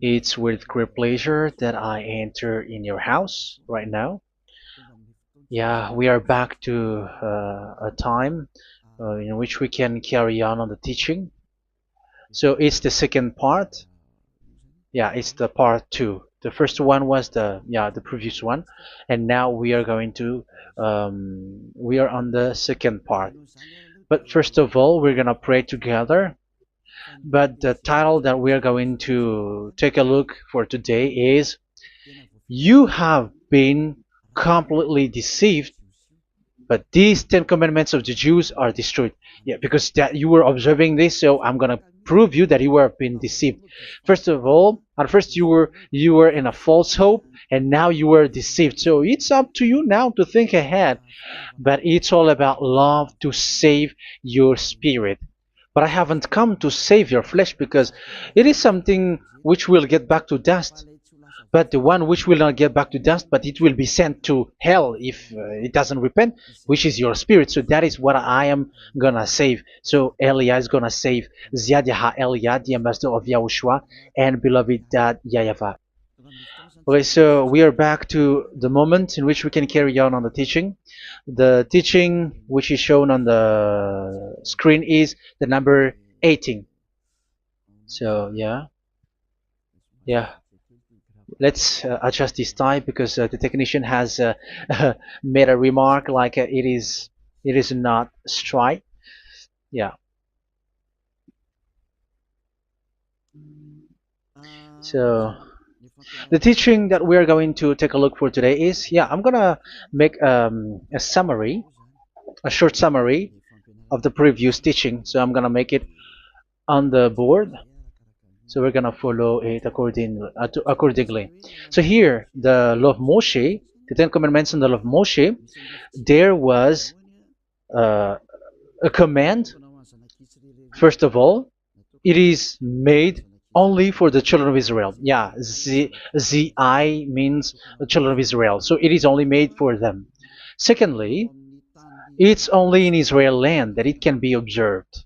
It's with great pleasure that I enter in your house right now. Yeah, we are back to a time in which we can carry on the teaching. So it's the second part. Yeah, it's the part two. The first one was the previous one, and now we are going to we are on the second part. But first of all, we're gonna pray together. But the title that we are going to take a look for today is "You have been completely deceived, but these Ten Commandments of the Jews are destroyed." Yeah, because that you were observing this, so I'm gonna prove you that you were being deceived. First of all, at first you were in a false hope, and now you were deceived. So it's up to you now to think ahead. But it's all about love to save your spirit. But I haven't come to save your flesh because it is something which will get back to dust. But the one which will not get back to dust, but it will be sent to hell if it doesn't repent, which is your spirit. So that is what I am gonna save. So Elia is gonna save Ziadiha Elia, the ambassador of Yahushua, and beloved dad YAHVAH. Okay, so we are back to the moment in which we can carry on the teaching. The teaching which is shown on the screen is the number 18. So yeah, let's adjust this time because the technician has made a remark like it is not straight. Yeah. So the teaching that we are going to take a look for today is, I'm gonna make a summary, a short summary of the previous teaching. So I'm gonna make it on the board. So we're gonna follow it accordingly. So here, the law of Moshe, the Ten Commandments and the law of Moshe, there was uh, a command. First of all, it is made only for the children of Israel. Yeah, Z I means the children of Israel. So it is only made for them. Secondly, it's only in Israel land that it can be observed.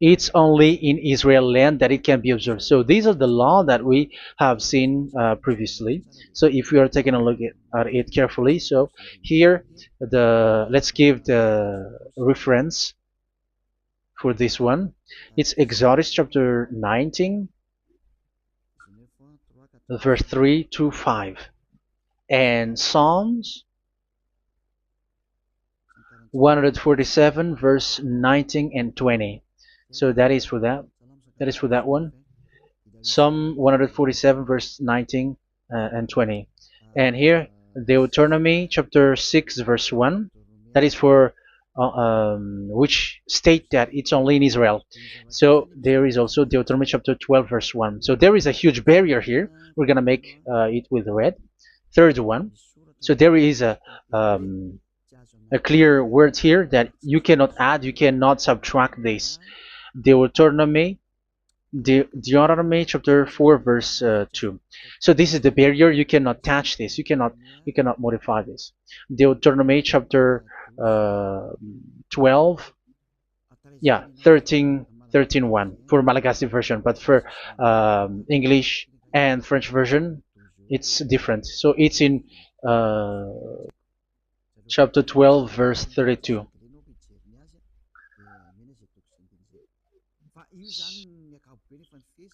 It's only in Israel land that it can be observed. So these are the law that we have seen previously. So if we are taking a look at it carefully, so here let's give the reference for this one. It's Exodus chapter 19, verse 3 to 5, and Psalms 147, verse 19 and 20. So that is for that. That is for that one. Psalm 147, verse 19 and 20. And here, Deuteronomy chapter 6, verse 1. That is for which state that it's only in Israel. So there is also Deuteronomy chapter 12, verse 1. So there is a huge barrier here. We're going to make it with red. Third one. So there is a clear word here that you cannot add, you cannot subtract this. Deuteronomy Deuteronomy chapter 4 verse 2. So this is the barrier. You cannot touch this. You cannot modify this. Deuteronomy chapter 12, 13 1 for Malagasy version, but for English and French version, it's different. So it's in uh, chapter 12 verse 32.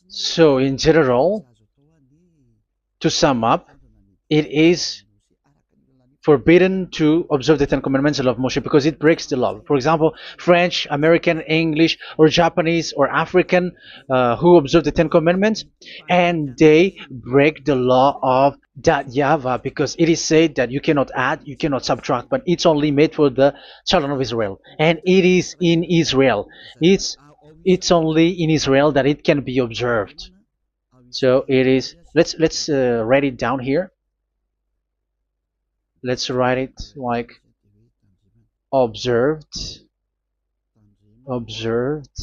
So in general, to sum up, it is forbidden to observe the Ten Commandments and law of Moshe because it breaks the law. For example, French, American, English, or Japanese or African who observe the Ten Commandments and they break the law of that YAHVAH because it is said that you cannot add, you cannot subtract, but it's only made for the children of Israel, and it is in Israel. It's only in Israel that it can be observed. So it is. Let's write it down here. Let's write it like observed, observed,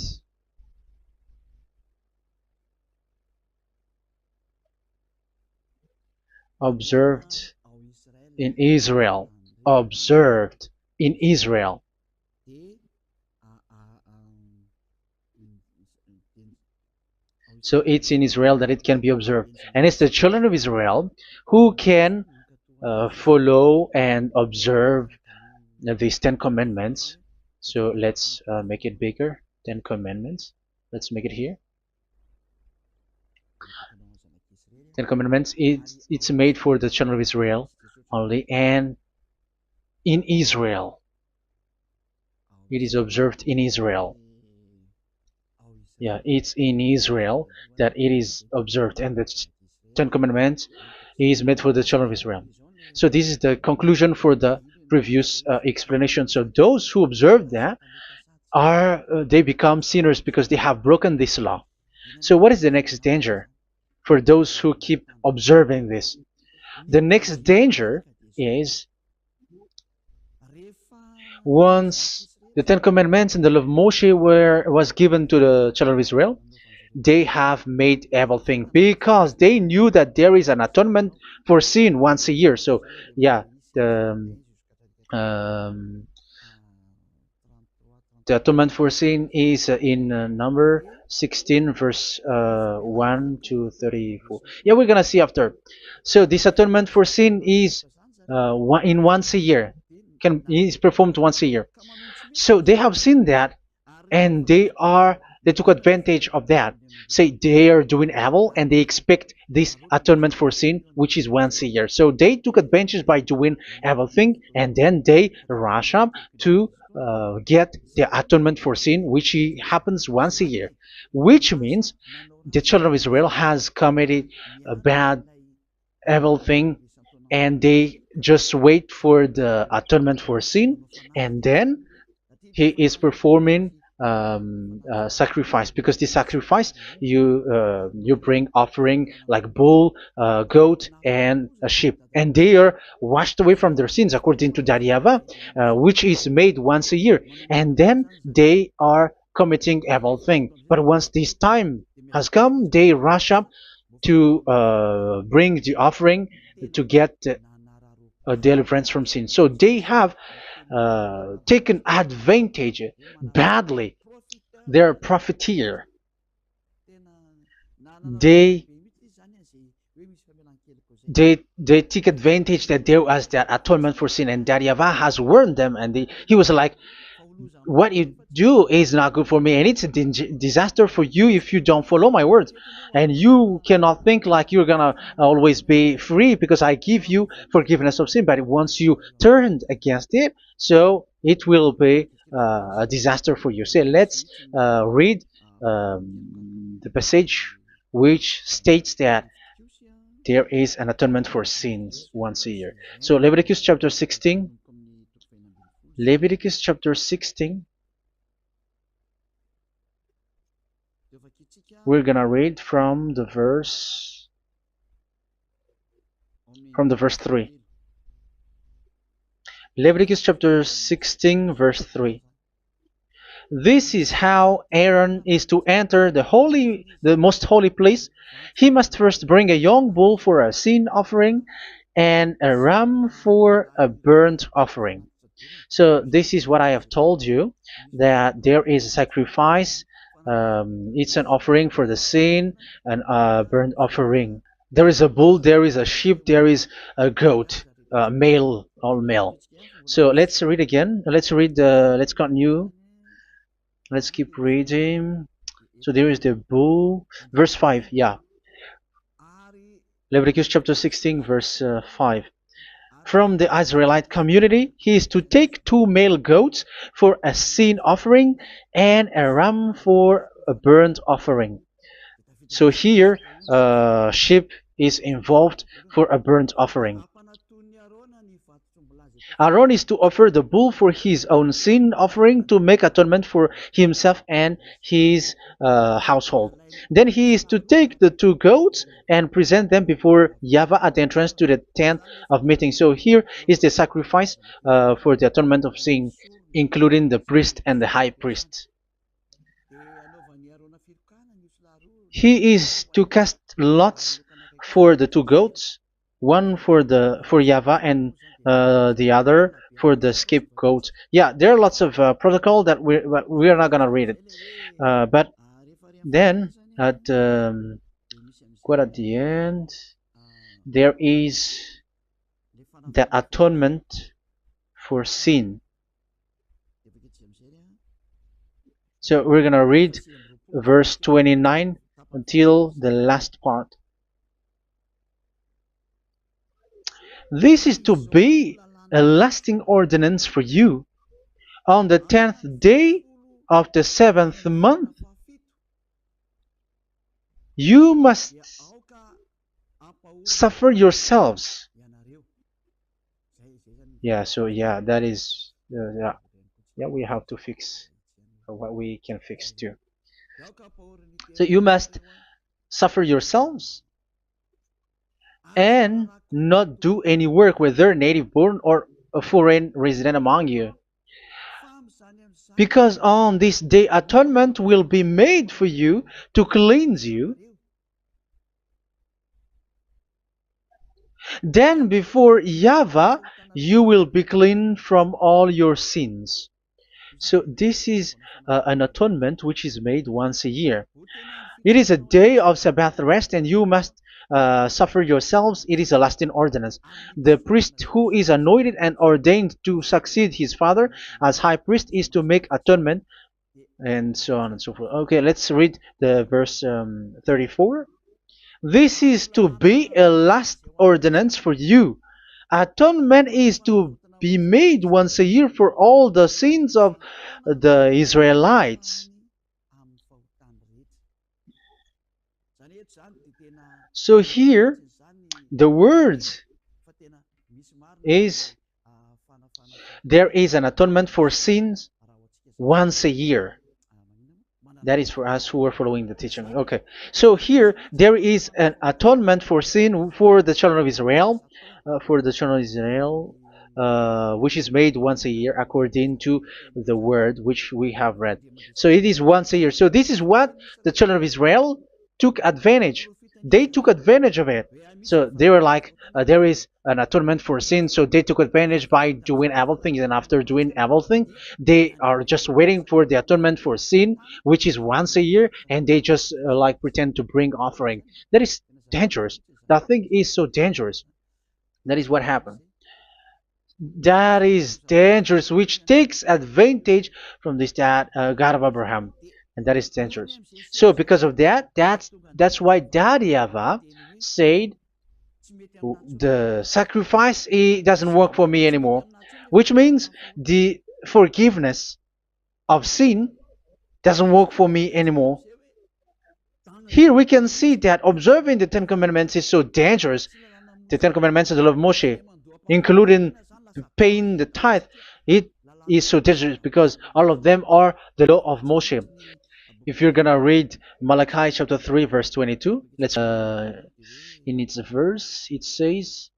observed in Israel, observed in Israel. So it's in Israel that it can be observed. And it's the children of Israel who can follow and observe these 10 commandments. So let's make it bigger. 10 commandments. Let's make it here. 10 commandments. It's made for the children of Israel only, and in Israel. It is observed in Israel. Yeah, it's in Israel that it is observed, and the Ten Commandments is made for the children of Israel. So this is the conclusion for the previous explanation. So those who observe that are they become sinners because they have broken this law. So what is the next danger for those who keep observing this? The next danger is once the Ten Commandments and the law of Moshe was given to the children of Israel, they have made everything because they knew that there is an atonement for sin once a year. So yeah, um, the atonement for sin is in number 16 verse 1 to 34. Yeah, we're gonna see after. So this atonement for sin is in once a year, is performed once a year. So they have seen that, and they took advantage of that. Say they are doing evil and they expect this atonement for sin, which is once a year. So they took advantage by doing evil thing, and then they rush up to get the atonement for sin, which happens once a year, which means the children of Israel has committed a bad evil thing, and they just wait for the atonement for sin, and then he is performing sacrifice, because this sacrifice you bring offering like bull, goat, and a sheep, and they are washed away from their sins according to that YAHVAH, which is made once a year, and then they are committing evil thing. But once this time has come, they rush up to bring the offering to get deliverance from sin. So they have taken advantage badly. They're a profiteer. They they take advantage that there was that atonement for sin, and that YAHVAH has warned them, and he was like, what you do is not good for me, and it's a disaster for you if you don't follow my words. And you cannot think like you're gonna always be free because I give you forgiveness of sin, but once you turned against it, so it will be a disaster for you. So let's read the passage which states that there is an atonement for sins once a year. So Leviticus chapter 16. Leviticus chapter 16. We're gonna read from the verse 3. Leviticus chapter 16 verse 3. This is how Aaron is to enter the most holy place. He must first bring a young bull for a sin offering and a ram for a burnt offering. So this is what I have told you, that there is a sacrifice. It's an offering for the sin, and a burnt offering. There is a bull, there is a sheep, there is a goat, male, all male. So let's read again. Let's continue. Let's keep reading. So there is the bull, verse 5. Yeah, Leviticus chapter 16 verse 5. From the Israelite community, he is to take 2 male goats for a sin offering and a ram for a burnt offering. So here, sheep is involved for a burnt offering. Aaron is to offer the bull for his own sin offering to make atonement for himself and his household. Then he is to take the 2 goats and present them before YAHVAH at the entrance to the tent of meeting. So here is the sacrifice for the atonement of sin, including the priest and the high priest. He is to cast lots for the 2 goats, one for YAHVAH and the other for the scapegoat. Yeah, there are lots of protocol that we are not gonna read it. But then at quite at the end, there is the atonement for sin. So we're gonna read verse 29 until the last part. This is to be a lasting ordinance for you. On the 10th day of the 7th month, you must suffer yourselves. Yeah, so yeah, that is, yeah, we have to fix what we can fix too. So you must suffer yourselves and not do any work, whether native born or a foreign resident among you. Because on this day atonement will be made for you to cleanse you. Then before YAHVAH you will be clean from all your sins. So this is an atonement which is made once a year. It is a day of Sabbath rest, and you must suffer yourselves. It is a lasting ordinance. The priest who is anointed and ordained to succeed his father as high priest is to make atonement, and so on and so forth. Okay, let's read the verse 34. This is to be a last ordinance for you. Atonement is to be made once a year for all the sins of the Israelites. So here, the words is there is an atonement for sins once a year. That is for us who are following the teaching. Okay, so here there is an atonement for sin for the children of Israel, which is made once a year according to the word which we have read. So it is once a year. So this is what the children of Israel took advantage. They took advantage of it. So they were like, there is an atonement for sin, so they took advantage by doing evil things, and after doing evil things, they are just waiting for the atonement for sin, which is once a year, and they just like pretend to bring offering. That is dangerous. That thing is so dangerous. That is what happened. That is dangerous, which takes advantage from this God of Abraham, and that is dangerous. So because of that, that's why Daddy YAHVAH said the sacrifice, it doesn't work for me anymore, which means the forgiveness of sin doesn't work for me anymore. Here we can see that observing the Ten Commandments is so dangerous. The Ten Commandments of the law of Moshe, including paying the tithe, it is so dangerous because all of them are the law of Moshe. If you're gonna read Malachi chapter 3 verse 22, let's in its verse it says,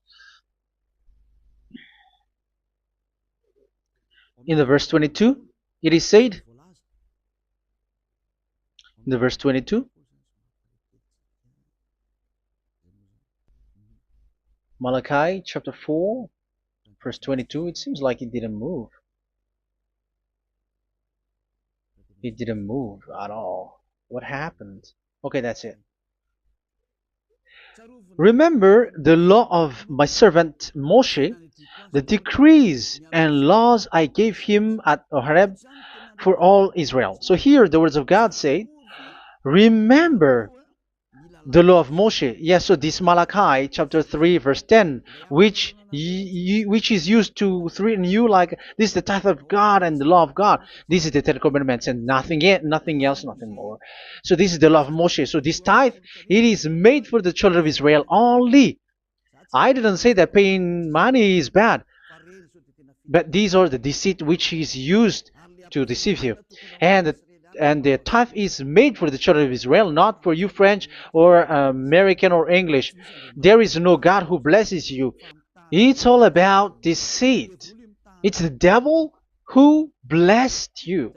in the verse 22 it is said, in the verse 22, Malachi chapter 4 verse 22, it seems like it didn't move. It didn't move at all. What happened? Okay, that's it. Remember the law of my servant Moshe, the decrees and laws I gave him at Horeb for all Israel. So here the words of God say, remember the law of Moshe. Yes, so this Malachi chapter 3 verse 10, which is used to threaten you like this is the tithe of God and the law of God. This is the Ten Commandments and nothing else, nothing more. So this is the law of Moshe. So this tithe, it is made for the children of Israel only. I didn't say that paying money is bad, but these are the deceit which is used to deceive you. And the tithe is made for the children of Israel, not for you French or American or English. There is no God who blesses you. It's all about deceit. It's the devil who blessed you.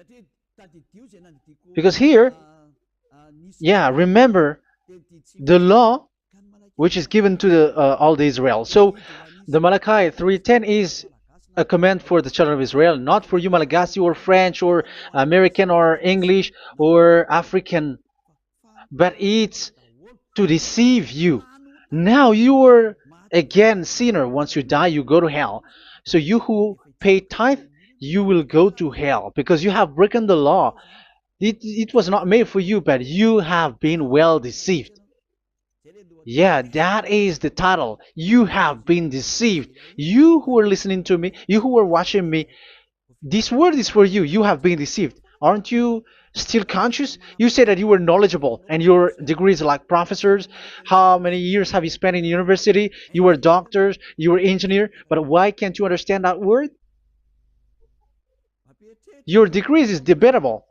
Because here, yeah, remember the law which is given to all the Israel. So the Malachi 3:10 is a command for the children of Israel, not for you Malagasy or French or American or English or African. but it's to deceive you. Now you are again sinner. Once you die, you go to hell. So you who pay tithe, you will go to hell because you have broken the law. It was not made for you, but you have been well deceived. Yeah, that is the title. You have been deceived. You who are listening to me, you who are watching me, this word is for you. You have been deceived. Aren't you still conscious? You say that you were knowledgeable and your degrees like professors. How many years have you spent in university? You were doctors, you were engineer, but why can't you understand that word? Your degrees is debatable.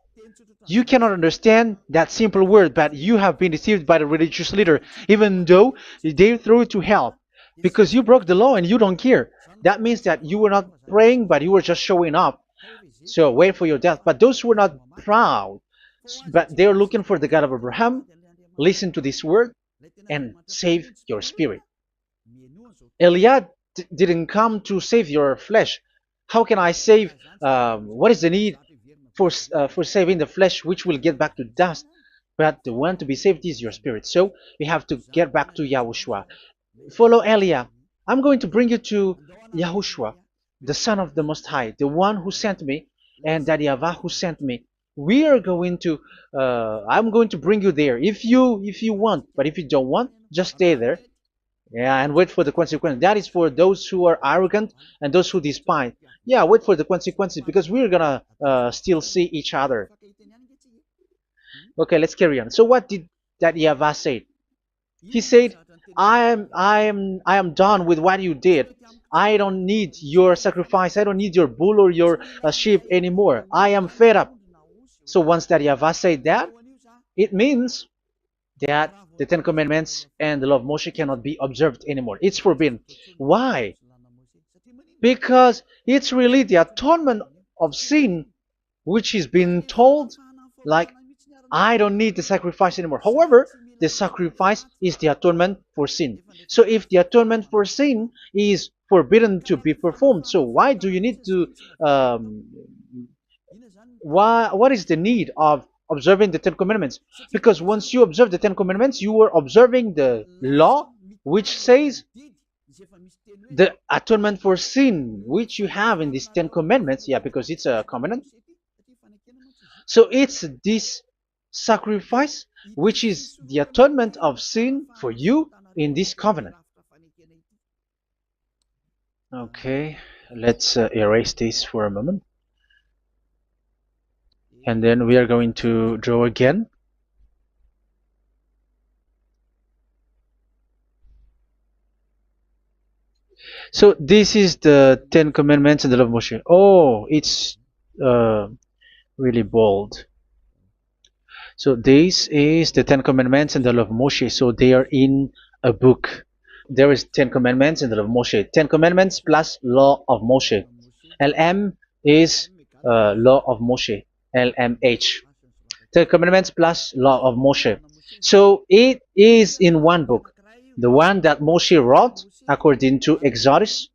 You cannot understand that simple word, but you have been deceived by the religious leader, even though they threw you to hell because you broke the law and you don't care. That means that you were not praying, but you were just showing up. So wait for your death. But those who are not proud, but they are looking for the God of Abraham, listen to this word and save your spirit. Eliad didn't come to save your flesh. How can I save? What is the need for saving the flesh, which will get back to dust? But the one to be saved is your spirit. So we have to get back to Yahushua. Follow Elia. I'm going to bring you to Yahushua, the Son of the Most High, the one who sent me, and that YAHVAH who sent me. We are going to. I'm going to bring you there if you want, but if you don't want, just stay there. Yeah, and wait for the consequences. That is for those who are arrogant and those who despise. Yeah, wait for the consequences because we're gonna still see each other. Okay, let's carry on. So what did that YAHVAH say? He said, I am done with what you did. I don't need your sacrifice. I don't need your bull or your sheep anymore. I am fed up. So once that YAHVAH said that, it means that the Ten Commandments and the law of Moshe cannot be observed anymore. It's forbidden. Why? Because it's really the atonement of sin which is being told, like, I don't need the sacrifice anymore. However, the sacrifice is the atonement for sin. So if the atonement for sin is forbidden to be performed, so why do you need to what is the need of observing the Ten Commandments? Because once you observe the Ten Commandments, you are observing the law which says the atonement for sin which you have in these Ten Commandments. Yeah, because it's a covenant. So it's this sacrifice which is the atonement of sin for you in this covenant. Okay, let's erase this for a moment. And then we are going to draw again. So this is the Ten Commandments and the law of Moshe. Oh, it's really bold. So this is the Ten Commandments and the law of Moshe. So they are in a book. There is Ten Commandments and the law of Moshe. Ten Commandments plus law of Moshe. LM is law of Moshe. LMH. Ten Commandments plus law of Moshe. So it is in one book. The one that Moshe wrote according to Exodus.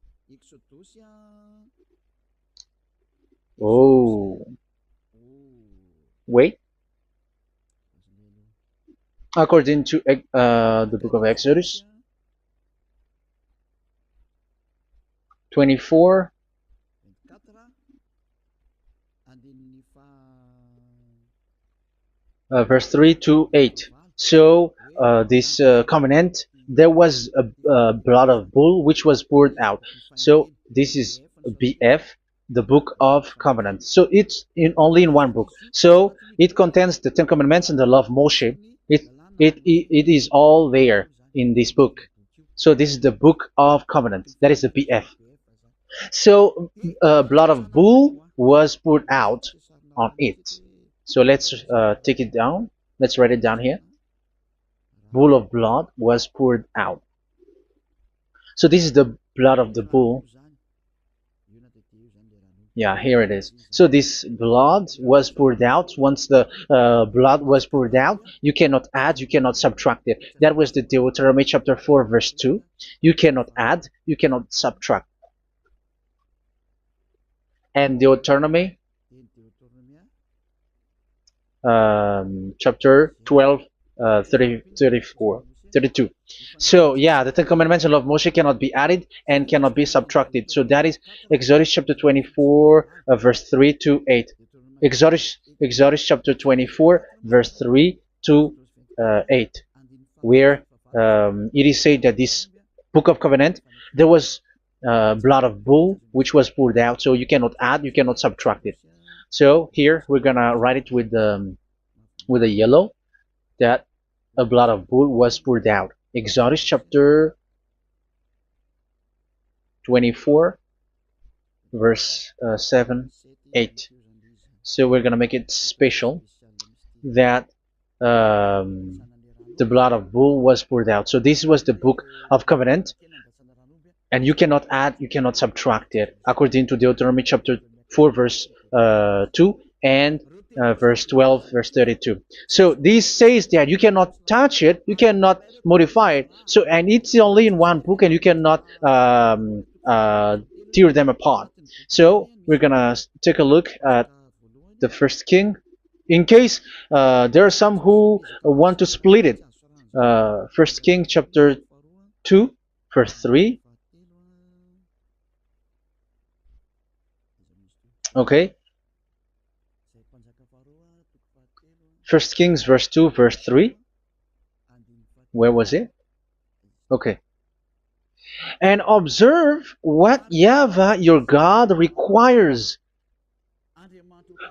Oh, wait. According to the book of Exodus 24, verse 3 to 8. So this covenant, there was a blood of bull which was poured out. So this is BF, the book of covenant. So it's only in one book. So it contains the Ten Commandments and the law of Moshe. It is all there in this book. So this is the book of covenant. That is the BF. So blood of bull was poured out on it. So let's take it down. Let's write it down here. Bull of blood was poured out. So this is the blood of the bull. Yeah, here it is. So this blood was poured out. Once the blood was poured out, you cannot add, you cannot subtract it. That was the Deuteronomy chapter 4, verse 2. You cannot add, you cannot subtract. And Deuteronomy chapter 12, 30, 34, 32. So yeah, the Ten Commandments and law of Moshe cannot be added and cannot be subtracted. So that is Exodus chapter 24, verse 3 to 8. Exodus chapter 24, verse 3 to 8, where it is said that this book of covenant, there was blood of bull which was poured out, so you cannot add, you cannot subtract it. So here we're gonna write it with a yellow, that a blood of bull was poured out. Exodus chapter 24, verse 7, 8. So we're gonna make it special that the blood of bull was poured out. So this was the book of covenant, and you cannot add, you cannot subtract it, according to Deuteronomy chapter 4, verse 2 and verse 12, verse 32. So this says that you cannot touch it, you cannot modify it. So, and it's only in one book, and you cannot tear them apart. So we're gonna take a look at the first king, in case there are some who want to split it. First King chapter 2, verse 3. Okay. First Kings verse 2, verse 3. Where was it? Okay. And observe what YAHVAH your God requires.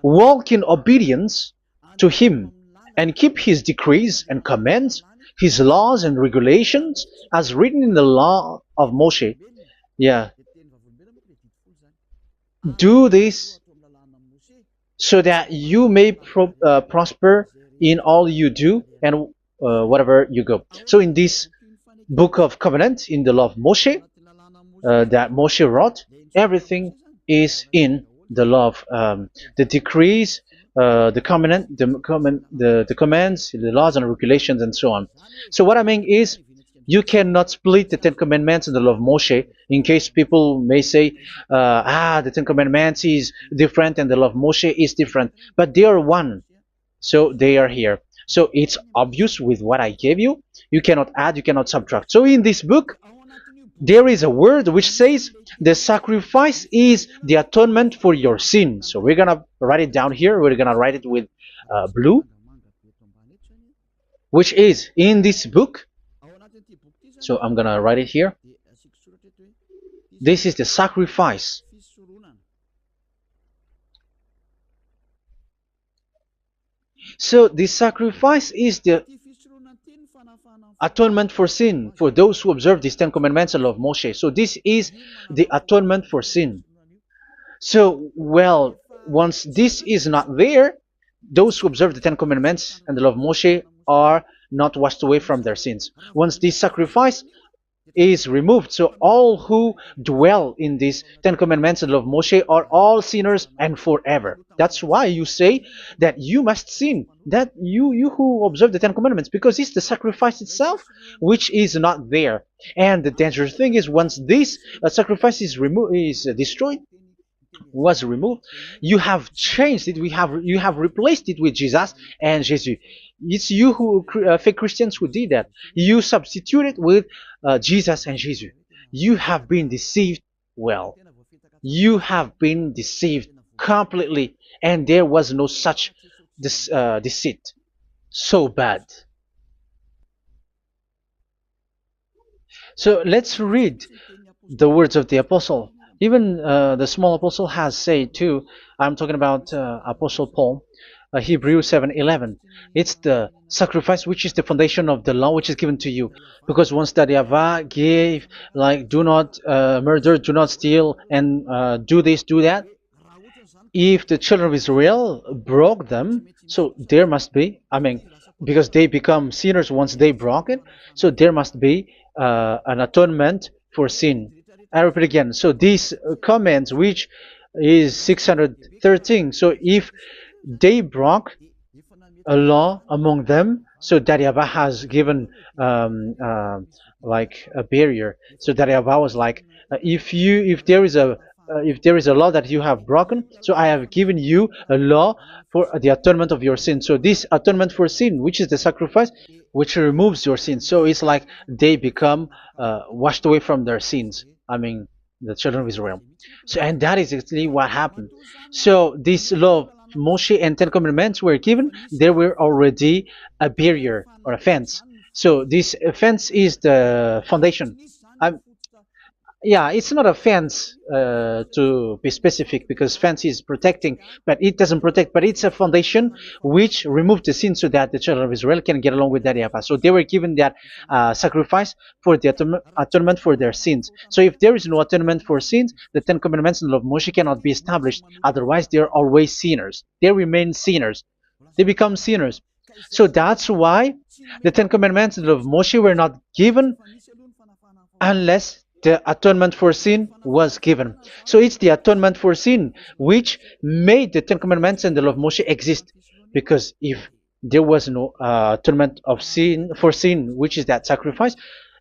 Walk in obedience to him, and keep his decrees and commands, his laws and regulations, as written in the law of Moshe. Yeah. Do this so that you may prosper in all you do and whatever you go. So in this book of covenant, in the law of Moshe, that Moshe wrote, everything is in the law of the decrees, the covenant, the commands, the laws and regulations, and so on. So what I mean is, you cannot split the Ten Commandments and the law of Moshe. In case people may say, the Ten Commandments is different and the law of Moshe is different, but they are one. So they are here. So it's obvious with what I gave you. You cannot add, you cannot subtract. So in this book, there is a word which says the sacrifice is the atonement for your sin. So we're gonna write it down here. We're gonna write it with blue, which is in this book. So I'm gonna write it here. This is the sacrifice. So the sacrifice is the atonement for sin for those who observe these Ten Commandments and law of Moshe. So this is the atonement for sin. So, well, once this is not there, those who observe the Ten Commandments and the law of Moshe are not washed away from their sins. Once this sacrifice is removed, so all who dwell in these Ten Commandments and law of Moshe are all sinners and forever. That's why you say that you must sin, that you who observe the Ten Commandments, because it's the sacrifice itself which is not there. And the dangerous thing is, once this sacrifice is destroyed, was removed, you have changed it. You have replaced it with Jesus and Jesus. It's you who fake Christians who did that. You substituted with Jesus and Jesus. You have been deceived. Well, you have been deceived completely, and there was no such deceit. So bad. So let's read the words of the apostle. Even the small apostle has said too. I'm talking about Apostle Paul, Hebrews 7:11. It's the sacrifice which is the foundation of the law which is given to you. Because once that YAHVAH gave, like, do not murder, do not steal, and do this, do that. If the children of Israel broke them, so there must be, I mean, because they become sinners once they broke it, so there must be an atonement for sin. I repeat again. So these comments, which is 613. So if they broke a law among them, so that YAHVAH has given like a barrier. So that YAHVAH was like, if there is a if there is a law that you have broken, so I have given you a law for the atonement of your sin. So this atonement for sin, which is the sacrifice, which removes your sins. So it's like they become washed away from their sins. I mean, the children of Israel. So, and that is exactly what happened. So this law of Moshe and Ten Commandments were given. There were already a barrier or a fence. So this fence is the foundation. Um, yeah, it's not a fence to be specific, because fence is protecting, but it doesn't protect. But it's a foundation which removed the sin so that the children of Israel can get along with that YAHVAH. So they were given that sacrifice for the atonement for their sins. So if there is no atonement for sins, the Ten Commandments and the law of Moshe cannot be established. Otherwise, they are always sinners. They remain sinners. They become sinners. So that's why the Ten Commandments and the law of Moshe were not given unless the atonement for sin was given. So it's the atonement for sin which made the Ten Commandments and the law of Moshe exist. Because if there was no atonement of sin for sin, which is that sacrifice,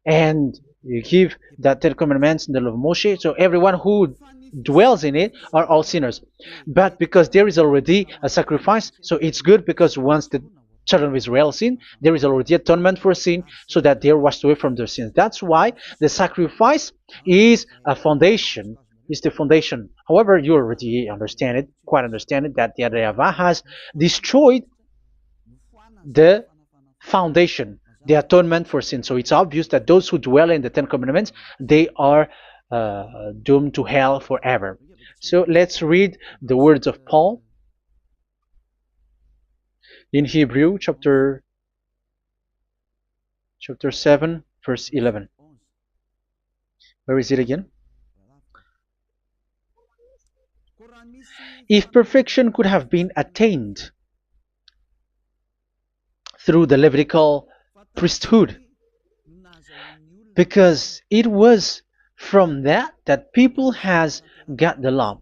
and you give that Ten Commandments and the law of Moshe, so everyone who dwells in it are all sinners. But because there is already a sacrifice, so it's good, because once the children of Israel sin, there is already atonement for sin, so that they are washed away from their sins. That's why the sacrifice is a foundation, is the foundation. However, you already understand it, quite understand it, that the YAHVAH has destroyed the foundation, the atonement for sin. So it's obvious that those who dwell in the Ten Commandments, they are doomed to hell forever. So let's read the words of Paul in Hebrew chapter 7 verse 11. Where is it again? If perfection could have been attained through the Levitical priesthood, because it was from that people has got the law.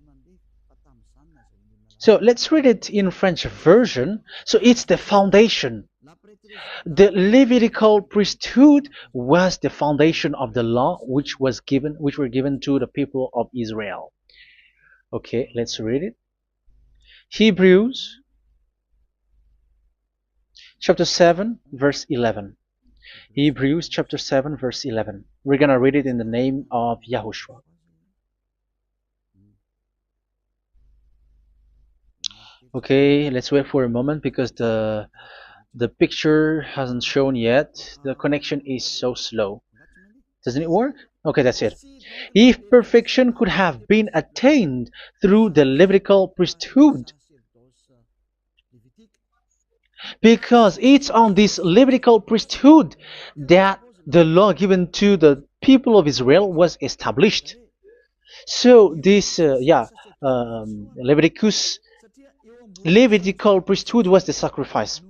So let's read it in French version. So it's the foundation. The Levitical priesthood was the foundation of the law which were given to the people of Israel. Okay, let's read it. Hebrews chapter 7 verse 11. Hebrews chapter 7 verse 11. We're gonna read it in the name of YAHOSHUAH. Okay, let's wait for a moment, because the picture hasn't shown yet. The connection is so slow. Doesn't it work? Okay, that's it. If perfection could have been attained through the Levitical priesthood, because it's on this Levitical priesthood that the law given to the people of Israel was established. So this, Levitical priesthood was the sacrifice,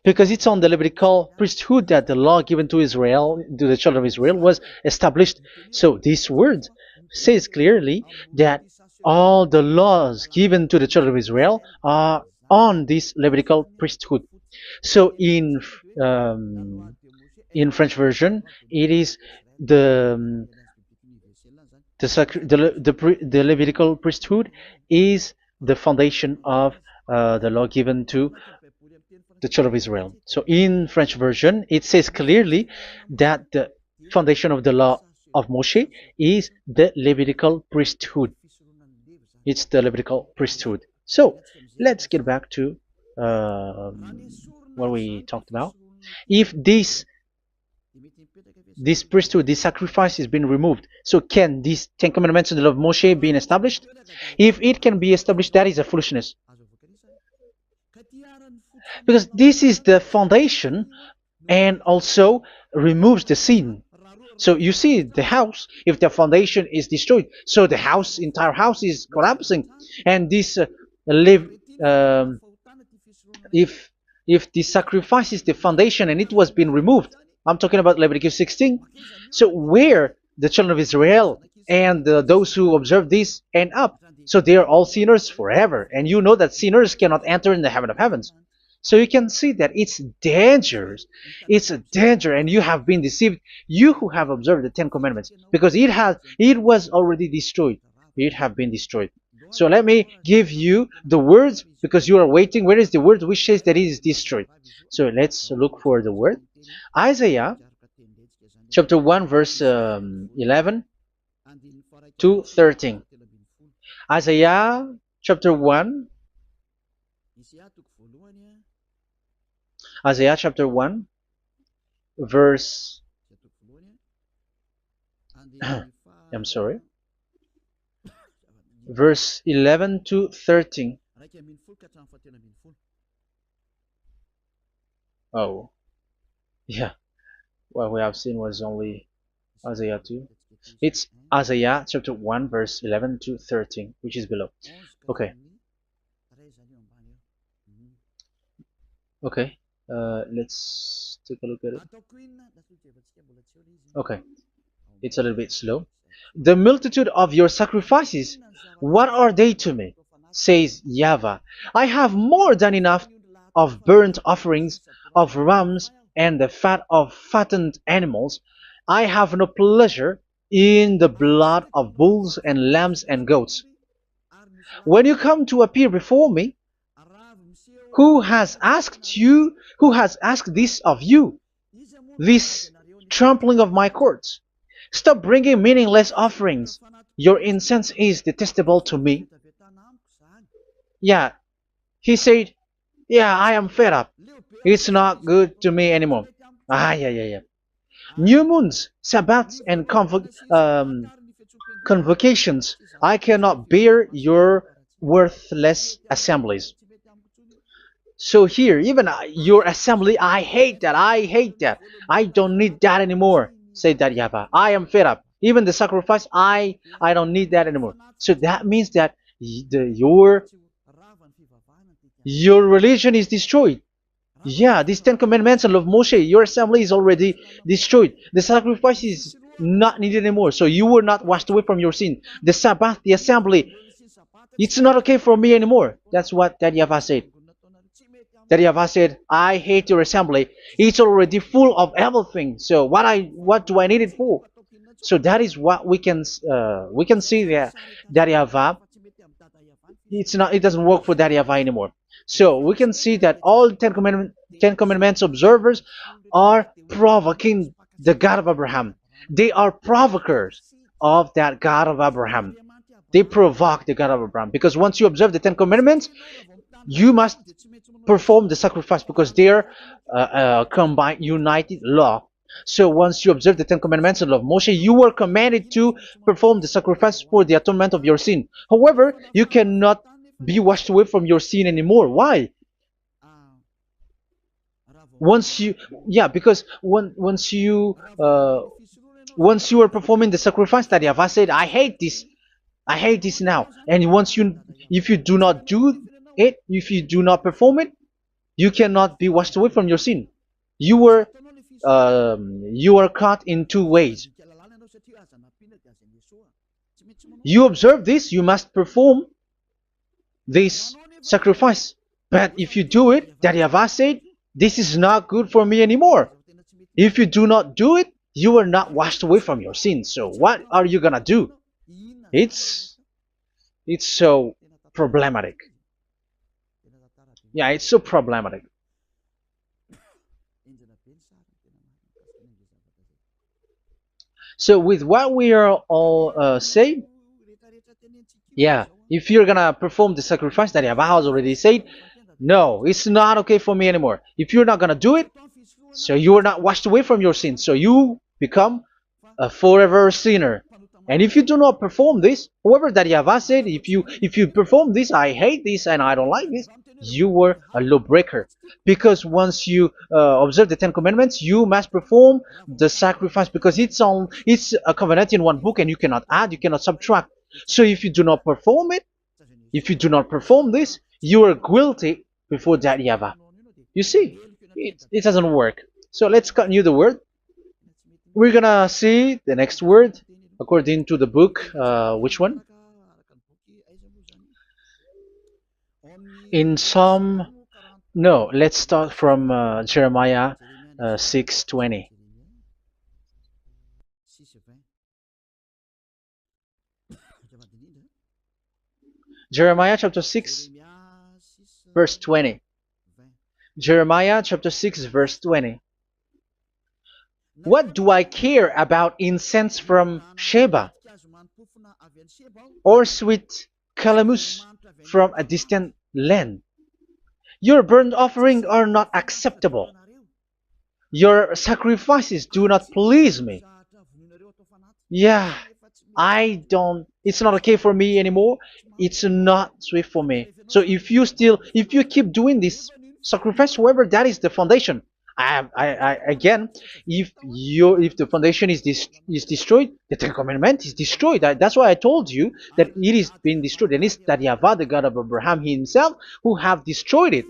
because it's on the Levitical priesthood that the law given to Israel, to the children of Israel, was established. So this word says clearly that all the laws given to the children of Israel are on this Levitical priesthood. So in French version, it is the Levitical priesthood is the foundation of the law given to the children of Israel. So in French version, it says clearly that the foundation of the law of Moshe is the Levitical priesthood. It's the Levitical priesthood. So let's get back to what we talked about. If this priesthood, this sacrifice is being removed, so can these Ten Commandments and the law of Moshe be established? If it can be established, that is a foolishness. Because this is the foundation and also removes the sin. So you see the house, if the foundation is destroyed, so the entire house is collapsing. And this if the sacrifice is the foundation and it was being removed, I'm talking about Leviticus 16. So where the children of Israel and those who observe this end up? So they are all sinners forever. And you know that sinners cannot enter in the heaven of heavens. So you can see that it's dangerous. It's a danger, and you have been deceived, you who have observed the Ten Commandments, because it was already destroyed. it have been destroyed. So let me give you the words because you are waiting. Where is the word which says that it is destroyed? So let's look for the word. Isaiah chapter 1 verse 11 to 13. Isaiah chapter 1, Isaiah chapter 1 verse I'm sorry, verse 11 to 13. Oh, yeah. What we have seen was only Isaiah 2. It's Isaiah chapter 1 verse 11 to 13, which is below. Okay. Okay. Let's take a look at it. Okay. It's a little bit slow. The multitude of your sacrifices, what are they to me? Says YAHVAH. I have more than enough of burnt offerings, of rams, and the fat of fattened animals. I have no pleasure in the blood of bulls and lambs and goats. When you come to appear before me, who has asked this of you, this trampling of my courts? Stop bringing meaningless offerings. Your incense is detestable to me. Yeah, he said, yeah, I am fed up. It's not good to me anymore. Yeah. New moons, Sabbaths, and convocations. I cannot bear your worthless assemblies. So here, even your assembly, I hate that. I hate that. I don't need that anymore. Said that YAHVAH. I am fed up. Even the sacrifice, I don't need that anymore. So that means that your religion is destroyed. Yeah, these 10 commandments and love Moshe, your assembly is already destroyed. The sacrifice is not needed anymore. So you were not washed away from your sin. The Sabbath, the assembly, it's not okay for me anymore. That's what that YAHVAH said. That YAHVAH said, I hate your assembly. It's already full of everything. So what do I need it for? So that is what we can see there. That YAHVAH, it doesn't work for that YAHVAH anymore. So we can see that all Ten Commandments observers are provoking the God of Abraham. They are provokers of that God of Abraham. They provoke the God of Abraham because once you observe the 10 Commandments, you must perform the sacrifice because they are combined, united law. So once you observe the 10 Commandments and love Moshe, you were commanded to perform the sacrifice for the atonement of your sin. However, you cannot be washed away from your sin anymore. Why? Once you, yeah, because once you are performing the sacrifice that YAHVAH said, I hate this now. And if you do not do it, if you do not perform it, you cannot be washed away from your sin. You are caught in two ways. You observe this, you must perform this sacrifice. But if you do it, that YAHVAH said, this is not good for me anymore. If you do not do it, you are not washed away from your sins. So what are you gonna do? It's so problematic. Yeah, it's so problematic. So with what we are all saying, yeah, if you're gonna perform the sacrifice that YAHVAH has already said, no, it's not okay for me anymore. If you're not gonna do it, so you are not washed away from your sins. So you become a forever sinner. And if you do not perform this, however that YAHVAH said, if you perform this, I hate this and I don't like this, you were a lawbreaker. Because once you observe the 10 Commandments, you must perform the sacrifice because it's a covenant in one book and you cannot add, you cannot subtract. So if you do not perform it, if you do not perform this, you are guilty before that YAHVAH. You see, it doesn't work. So let's continue the word. We're gonna see the next word according to the book. Which one? In Psalm. No, let's start from Jeremiah 6:20. Jeremiah chapter 6, verse 20. Jeremiah chapter 6, verse 20. What do I care about incense from Sheba or sweet calamus from a distant land? Your burnt offerings are not acceptable. Your sacrifices do not please me. Yeah, it's not okay for me anymore. It's not sweet for me. So if you keep doing this sacrifice, however, that is the foundation. Again, if the foundation is destroyed, the Ten Commandments is destroyed. That's why I told you that it is being destroyed, and it's that Yahweh, the God of Abraham himself, who have destroyed it.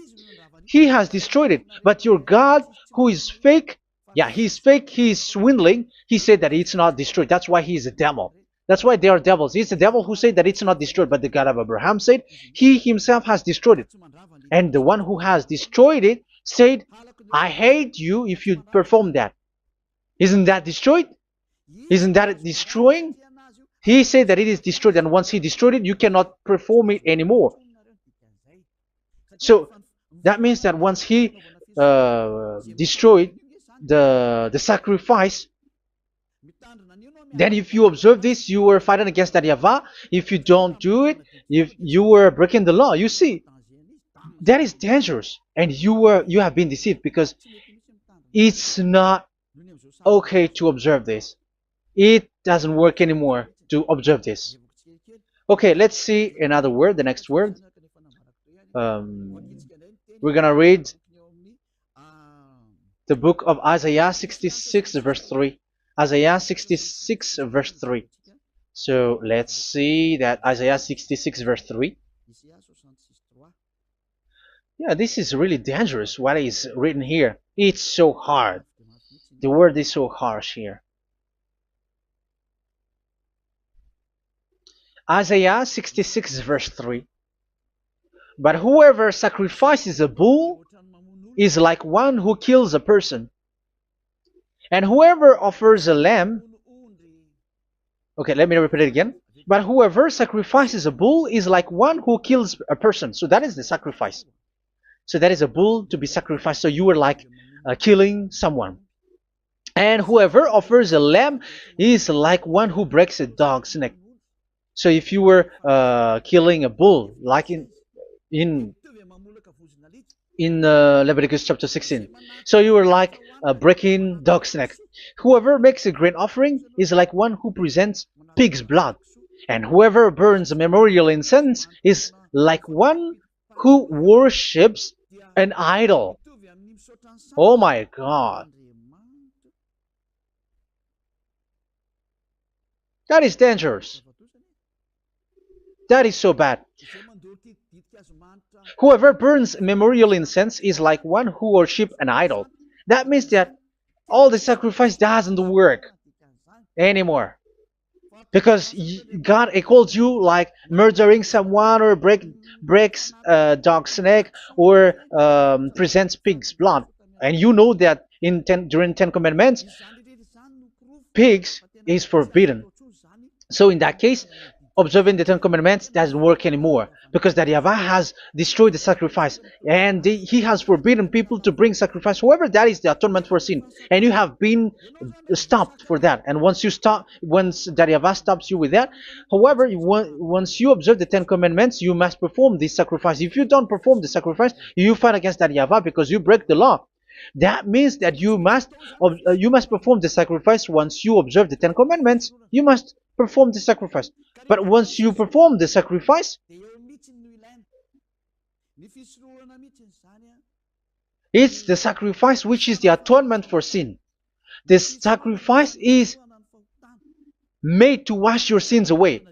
He has destroyed it. But your God, who is fake, yeah, he's fake, he's swindling. He said that it's not destroyed. That's why he is a devil. That's why they are devils. It's the devil who said that it's not destroyed, but the God of Abraham said he himself has destroyed it. And the one who has destroyed it said, I hate you if you perform that. Isn't that destroyed? Isn't that destroying? He said that it is destroyed, and once he destroyed it, you cannot perform it anymore. So that means that once he destroyed the sacrifice, then if you observe this, you were fighting against that Yahweh. If you don't do it, if you were breaking the law, you see, that is dangerous, and you have been deceived, because it's not okay to observe this. It doesn't work anymore to observe this. Okay, let's see another word, the next word. We're gonna read the book of Isaiah 66 verse 3. Isaiah 66 verse 3. So let's see that Isaiah 66 verse 3. Yeah, this is really dangerous what is written here. It's so hard. The word is so harsh here. Isaiah 66 verse 3. But whoever sacrifices a bull is like one who kills a person. And whoever offers a lamb... Okay, let me repeat it again. But whoever sacrifices a bull is like one who kills a person. So that is the sacrifice. So that is a bull to be sacrificed. So you were like killing someone. And whoever offers a lamb is like one who breaks a dog's neck. So if you were killing a bull, like in Leviticus chapter 16, so you were like breaking dog's neck. Whoever makes a grain offering is like one who presents pig's blood. And whoever burns a memorial incense is like one who worships an idol. Oh my God. That is dangerous. That is so bad. Whoever burns memorial incense is like one who worships an idol. That means that all the sacrifice doesn't work anymore. Because God calls you like murdering someone, or breaks a dog's neck, or presents pig's blood. And you know that during 10 Commandments, pigs is forbidden. So in that case, observing the 10 Commandments doesn't work anymore, because that Yahweh has destroyed the sacrifice, and he has forbidden people to bring sacrifice. However, that is the atonement for sin, and you have been stopped for that. And once that Yahweh stops you with that, however, once you observe the 10 Commandments, you must perform this sacrifice. If you don't perform the sacrifice, you fight against that Yahweh, because you break the law. That means that you must perform the sacrifice. Once you observe the 10 Commandments, you must perform the sacrifice. But once you perform the sacrifice, it's the sacrifice which is the atonement for sin. This sacrifice is made to wash your sins away.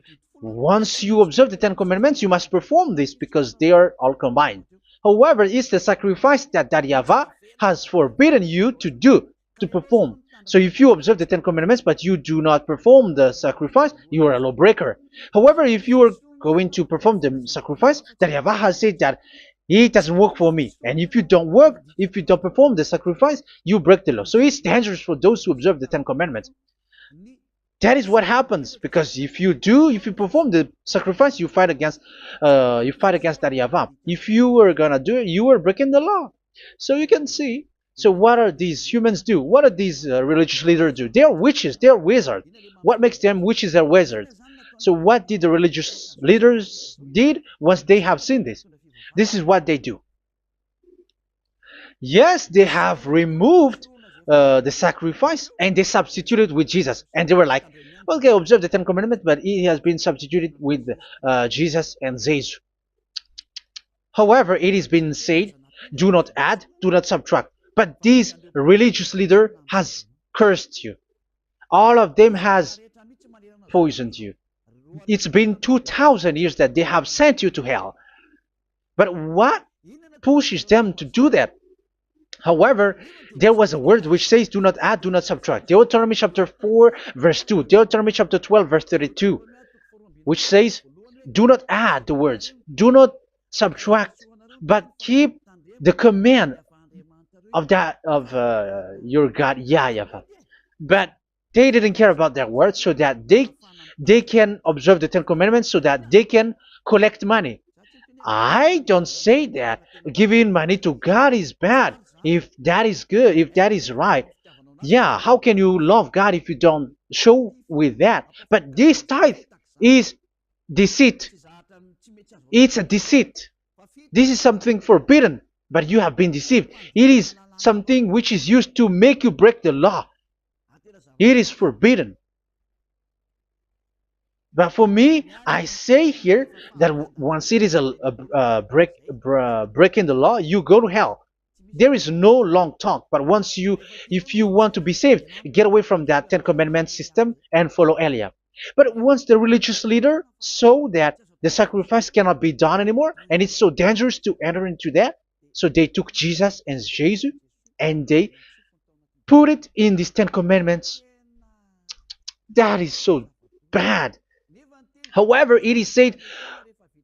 Once you observe the 10 Commandments, you must perform this, because they are all combined. However, it's the sacrifice that Yahweh has forbidden you to perform. So if you observe the 10 Commandments but you do not perform the sacrifice, you are a lawbreaker. However, if you are going to perform the sacrifice, that Yahweh has said that it doesn't work for me. And if you don't perform the sacrifice, you break the law. So it's dangerous for those who observe the 10 Commandments. That is what happens, because if you perform the sacrifice, you fight against that Yahvah. If you were gonna do it, you were breaking the law. So you can see. So what are these humans do? What are these religious leaders do? They are witches. They are wizards. What makes them witches and wizards? So what did the religious leaders did once they have seen this? This is what they do. Yes, they have removed the sacrifice and they substituted with Jesus. And they were like, okay, observe the Ten Commandments, but it has been substituted with Jesus and Jesus. However, it has been said, do not add, do not subtract. But this religious leader has cursed you. All of them has poisoned you. It's been 2,000 years that they have sent you to hell. But what pushes them to do that? However, there was a word which says, do not add, do not subtract. Deuteronomy chapter 4, verse 2. Deuteronomy chapter 12, verse 32, which says, do not add the words, do not subtract, but keep the command of your God, YAHVAH. But they didn't care about their words, so that they can observe the Ten Commandments, so that they can collect money. I don't say that giving money to God is bad. If that is good, if that is right, yeah, how can you love God if you don't show with that? But this tithe is deceit. It's a deceit. This is something forbidden, but you have been deceived. It is something which is used to make you break the law. It is forbidden. But for me, I say here that once it is breaking the law, you go to hell. There is no long talk. But if you want to be saved, get away from that Ten Commandments system and follow Elia. But once the religious leader saw that the sacrifice cannot be done anymore, and it's so dangerous to enter into that, so they took Jesus and Jesus and they put it in these Ten Commandments. That is so bad. However, it is said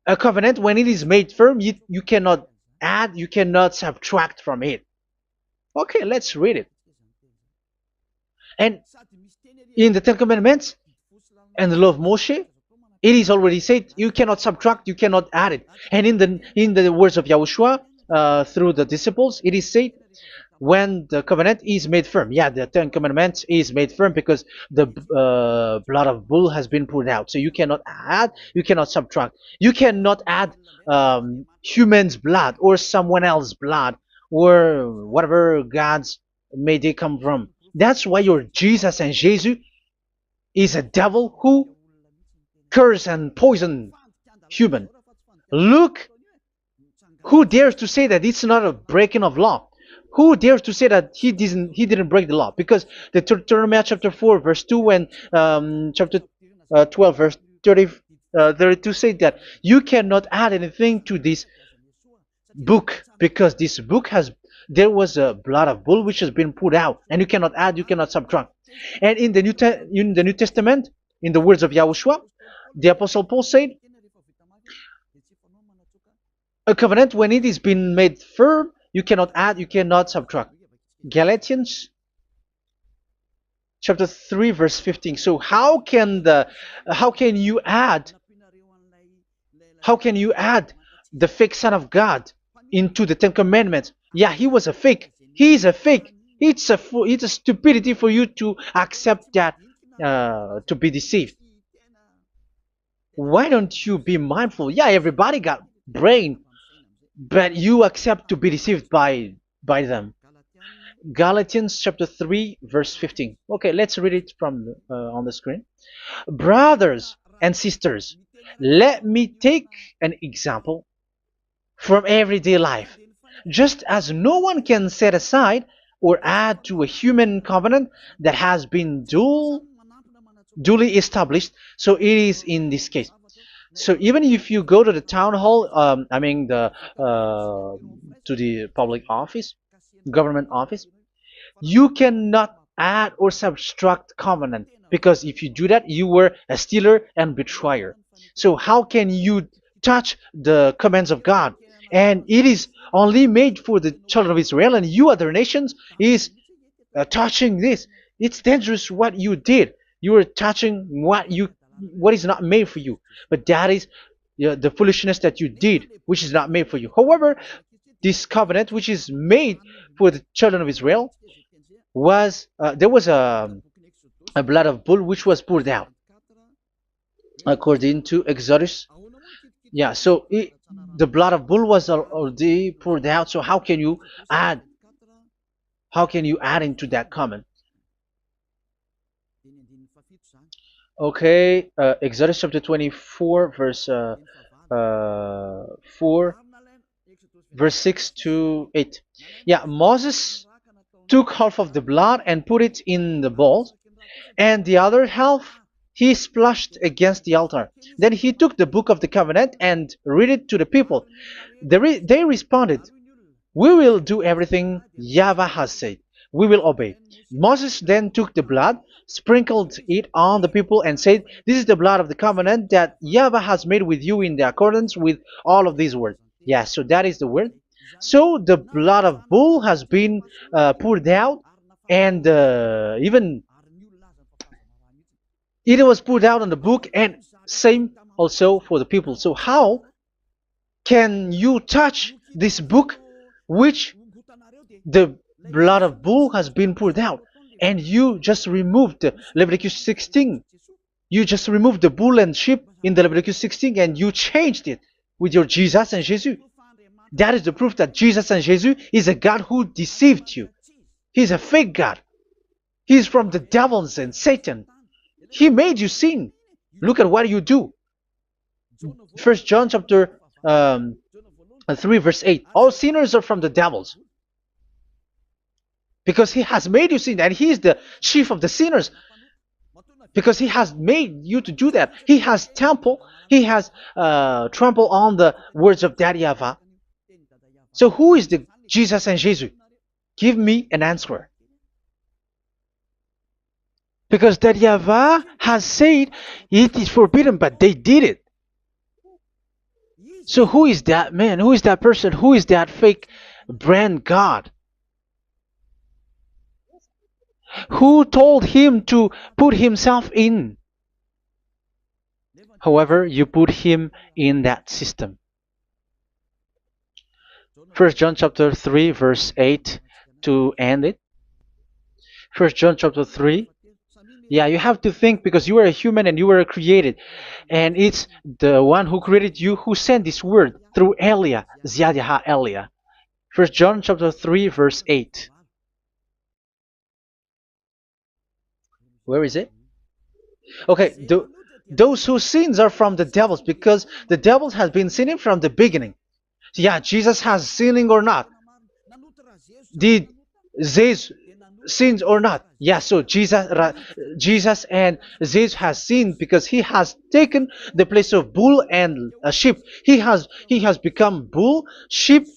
a covenant, when it is made firm, you cannot add, you cannot subtract from it. Okay, let's read it. And in the Ten Commandments and the law of Moshe, it is already said you cannot subtract, you cannot add it. And in the words of YAHOSHUAH through the disciples, it is said when the covenant is made firm. Yeah, the Ten Commandments is made firm because the blood of bull has been poured out. So you cannot add, you cannot subtract. You cannot add human's blood or someone else's blood or whatever gods may they come from. That's why your Jesus and Jesus is a devil who curse and poison human. Look, who dares to say that it's not a breaking of law? Who dares to say that he didn't break the law? Because the Deuteronomy chapter 4 verse 2 and chapter 12 verse 32 say that you cannot add anything to this book, because this book there was a blood of bull which has been put out, and you cannot add, you cannot subtract. And in the New Testament, in the words of YAHOSHUAH, the Apostle Paul said, a covenant, when it is been made firm, you cannot add, you cannot subtract. Galatians chapter 3 verse 15. So how can you add the fake son of God into the Ten Commandments? Yeah, he was a fake. He is a fake. It's a stupidity for you to accept that, to be deceived. Why don't you be mindful? Yeah, everybody got brain, but you accept to be deceived by them. Galatians chapter 3 verse 15. Okay, let's read it from on the screen. Brothers and sisters, let me take an example from everyday life. Just as no one can set aside or add to a human covenant that has been duly established, so it is in this case. So even if you go to the town hall, to the public office, government office, you cannot add or subtract covenant, because if you do that, you were a stealer and betrayer. So how can you touch the commands of God? And it is only made for the children of Israel, and you other nations is touching this. It's dangerous what you did. You are touching what is not made for you. But that is the foolishness that you did, which is not made for you. However, this covenant, which is made for the children of Israel, was there was a blood of bull which was poured out according to Exodus. Yeah, so the blood of bull was already poured out. So add how can you add into that comment? Okay, Exodus chapter 24, verse 4, verse 6 to 8. Yeah, Moses took half of the blood and put it in the bowl, and the other half he splashed against the altar. Then he took the book of the covenant and read it to the people. They responded, "We will do everything YAHVAH has said. We will obey." Moses then took the blood, sprinkled it on the people, and said, "This is the blood of the covenant that YAHVAH has made with you in the accordance with all of these words." Yeah, so that is the word. So the blood of bull has been poured out, and even it was poured out on the book, and same also for the people. So how can you touch this book which the blood of bull has been poured out, and you just removed Leviticus 16? You just removed the bull and sheep in the Leviticus 16, and you changed it with your Jesus and Jesus. That is the proof that Jesus and Jesus is a God who deceived you. He's a fake God. He's from the devils and Satan. He made you sin. Look at what you do. First John chapter 3 verse 8. All sinners are from the devils, because he has made you sin, and he is the chief of the sinners, because he has made you to do that. He has trampled on the words of Daddy YAHVAH. So who is the Jesus and Jesus? Give me an answer. Because Daddy YAHVAH has said it is forbidden, but they did it. So who is that man? Who is that person? Who is that fake brand God? Who told him to put himself in? However, you put him in that system. First John chapter 3 verse 8 to end it. First John chapter 3. Yeah, you have to think, because you are a human and you were created. And it's the one who created you who sent this word through Elia, Ziadiha Elia. First John chapter 3 verse 8. Where is it? Okay, those whose sins are from the devils, because the devils has been sinning from the beginning. Yeah, Jesus has sinning or not? Did Jesus sins or not? Yeah, so Jesus and Jesus has sinned, because he has taken the place of bull and sheep. He has become bull, sheep,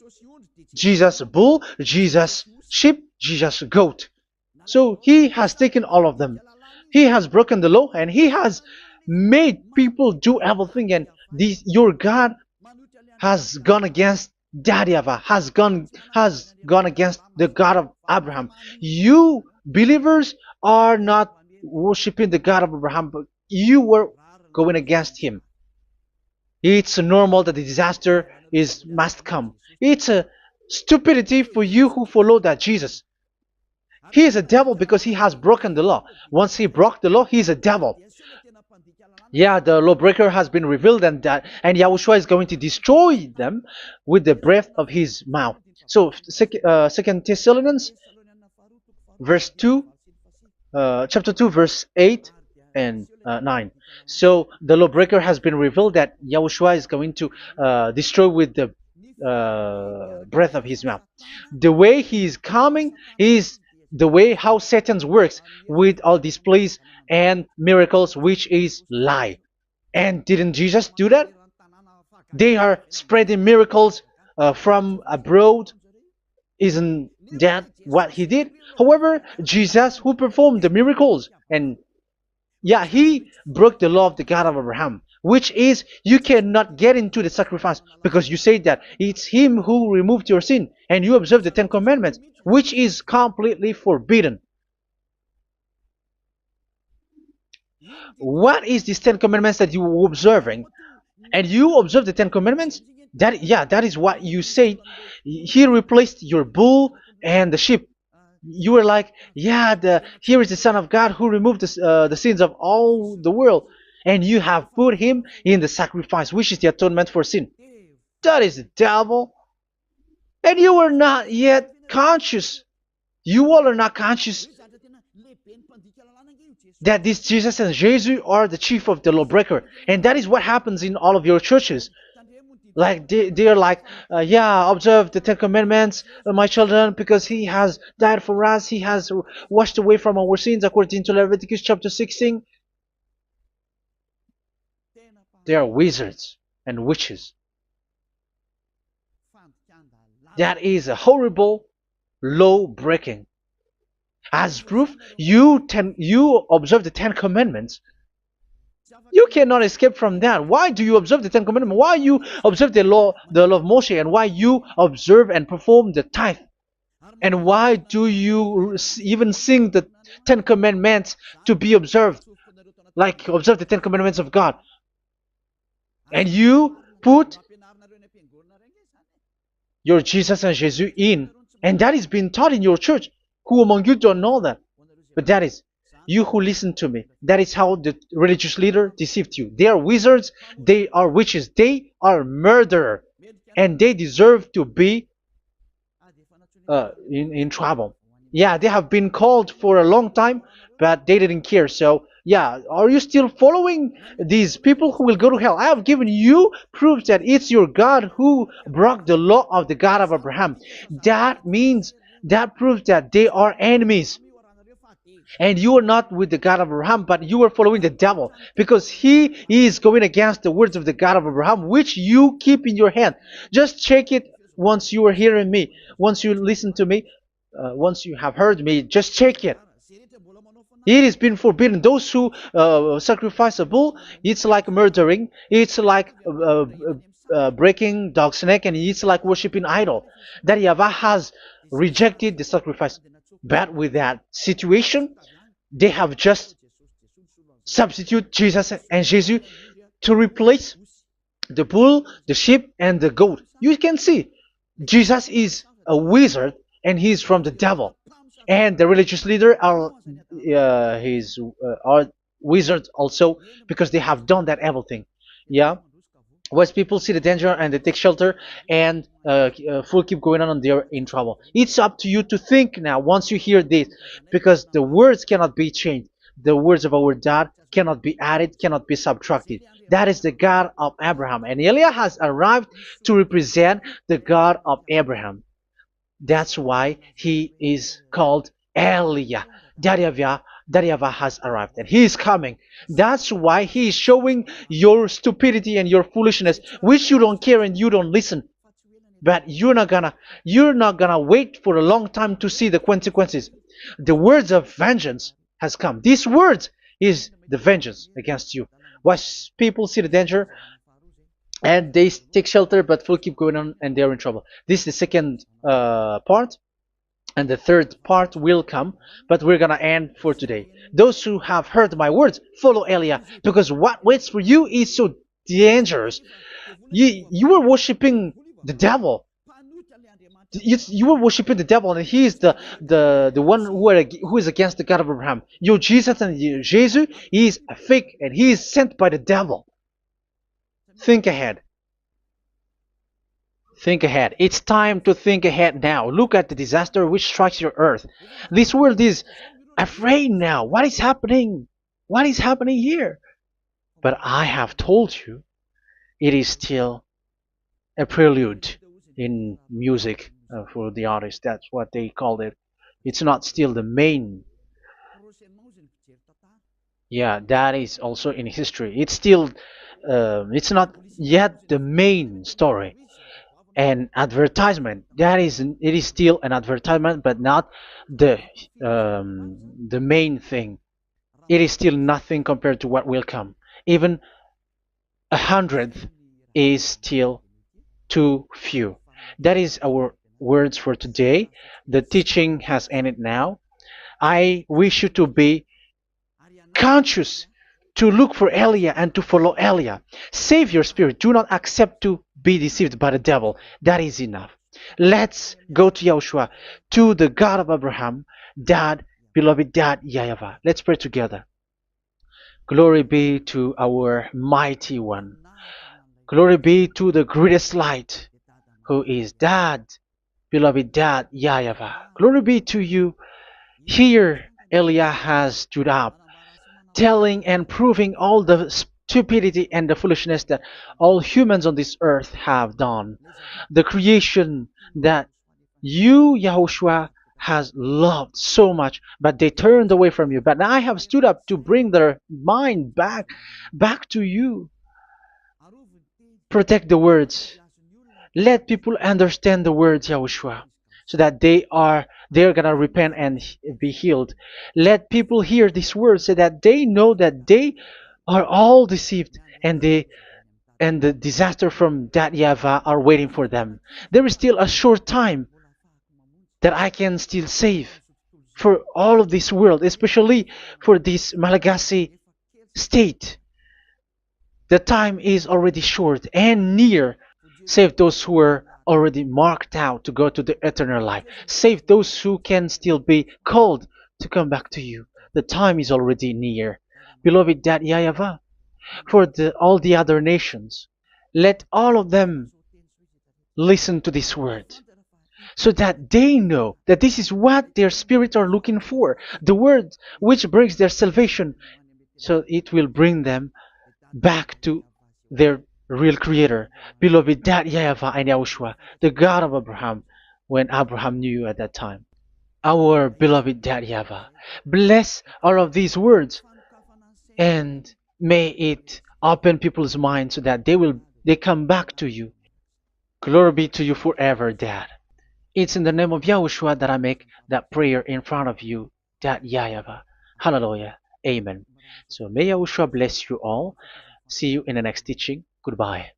Jesus bull, Jesus sheep, Jesus goat. So he has taken all of them. He has broken the law, and he has made people do everything. And your God has gone against Daddy YAHVAH, has gone against the God of Abraham. You believers are not worshiping the God of Abraham, but you were going against him. It's normal that the disaster must come. It's a stupidity for you who follow that Jesus. He is a devil because he has broken the law. Once he broke the law, he is a devil. Yeah, the lawbreaker has been revealed, and Yahushua is going to destroy them with the breath of his mouth. So, Second Thessalonians, verse 2, chapter 2, verse 8 and 9. So, the lawbreaker has been revealed, that Yahushua is going to destroy with the breath of his mouth. The way he is coming is the way how Satan works with all displays and miracles, which is lie. And didn't Jesus do that? They are spreading miracles from abroad. Isn't that what he did? However, Jesus, who performed the miracles, and yeah, he broke the law of the God of Abraham, which is you cannot get into the sacrifice, because you say that it's him who removed your sin, and you observe the 10 commandments, which is completely forbidden. What is these 10 commandments that you were observing? And you observe the 10 commandments? That, yeah, that is what you said. He replaced your bull and the sheep. You were like, yeah, here is the Son of God who removed the sins of all the world, and you have put him in the sacrifice, which is the atonement for sin. That is the devil. And you were not yet conscious. You all are not conscious that this Jesus and Jesus are the chief of the lawbreaker. And that is what happens in all of your churches. Like they're like, yeah, observe the 10 commandments, my children, because he has died for us. He has washed away from our sins according to Leviticus chapter 16. They are wizards and witches. That is a horrible law breaking. As proof, you observe the 10 commandments. You cannot escape from that. Why do you observe the 10 commandments? Why you observe the law of Moshe, and why you observe and perform the tithe? And why do you even sing the 10 commandments to be observed? Like observe the 10 commandments of God. And you put your Jesus and Jesus in. And that is being taught in your church. Who among you don't know that? But that is you who listen to me. That is how the religious leader deceived you. They are wizards, they are witches, they are murderer, and they deserve to be in trouble. Yeah, they have been called for a long time, but they didn't care. So, yeah, are you still following these people who will go to hell? I have given you proof that it's your God who broke the law of the God of Abraham. That means, that proves that they are enemies. And you are not with the God of Abraham, but you are following the devil, because he is going against the words of the God of Abraham, which you keep in your hand. Just check it once you are hearing me, once you listen to me, once you have heard me, just check it. It has been forbidden. Those who sacrifice a bull, it's like murdering, it's like breaking dog's neck, and it's like worshiping idol. That YAHVAH has rejected the sacrifice. But with that situation, they have just substitute Jesus and Jesus to replace the bull, the sheep, and the goat. You can see Jesus is a wizard and he's from the devil, and the religious leader are wizards also, because they have done that evil thing. Yeah. Once people see the danger and they take shelter, and full keep going on and they're in trouble. It's up to you to think now once you hear this, because the words cannot be changed. The words of our God cannot be added, cannot be subtracted. That is the God of Abraham, and Eliah has arrived to represent the God of Abraham. That's why he is called Eliah. Daryava has arrived and he is coming. That's why he is showing your stupidity and your foolishness, which you don't care and you don't listen. But you're not gonna wait for a long time to see the consequences. The words of vengeance has come. These words is the vengeance against you. Once people see the danger, and they take shelter, but will keep going on and they're in trouble. This is the second part, and the third part will come, but we're gonna end for today. Those who have heard my words, follow Eliah, because what waits for you is so dangerous. You were worshiping the devil. You were worshiping the devil, and he is the one who is against the God of Abraham. Your Jesus and your Jesus is a fake, and he is sent by the devil. Think ahead. Think ahead. It's time to think ahead now. Look at the disaster which strikes your earth. This world is afraid now. What is happening? What is happening here? But I have told you, it is still a prelude in music for the artist. That's what they called it. It's not still the main. Yeah, that is also in history. It's still, it's not yet the main story. An advertisement, it is still an advertisement, but not the the main thing. It is still nothing compared to what will come. Even 100th is still too few. That is our words for today. The teaching has ended now. I wish you to be conscious to look for Elia and to follow Elia. Save your spirit. Do not accept to be deceived by the devil. That is enough. Let's go to Yahushua, to the God of Abraham, Dad, beloved Dad, YAHVAH. Let's pray together. Glory be to our mighty one. Glory be to the greatest light, who is Dad, beloved Dad, YAHVAH. Glory be to you. Here, Elia has stood up, telling and proving all the stupidity and the foolishness that all humans on this earth have done. The creation that you, Yahushua, has loved so much, but they turned away from you. But I have stood up to bring their mind back to you. Protect the words. Let people understand the words, Yahushua, so that they're gonna repent and be healed. Let people hear these words so that they know that they are all deceived, and the disaster from that YAHVAH are waiting for them. There is still a short time that I can still save for all of this world, especially for this Malagasy state. The time is already short and near. Save those who are already marked out to go to the eternal life. Save those who can still be called to come back to you. The time is already near. Beloved Dad YAHVAH, for all the other nations, let all of them listen to this word, so that they know that this is what their spirits are looking for, the word which brings their salvation, so it will bring them back to their real creator, beloved Dad YAHVAH and Yahushua, the God of Abraham, when Abraham knew you at that time. Our beloved Dad YAHVAH, bless all of these words, and may it open people's minds so that they come back to you. Glory be to you forever, Dad. It's in the name of Yahushua that I make that prayer in front of you, Dad YAHVAH. Hallelujah. Amen. So may Yahushua bless you all. See you in the next teaching. Goodbye.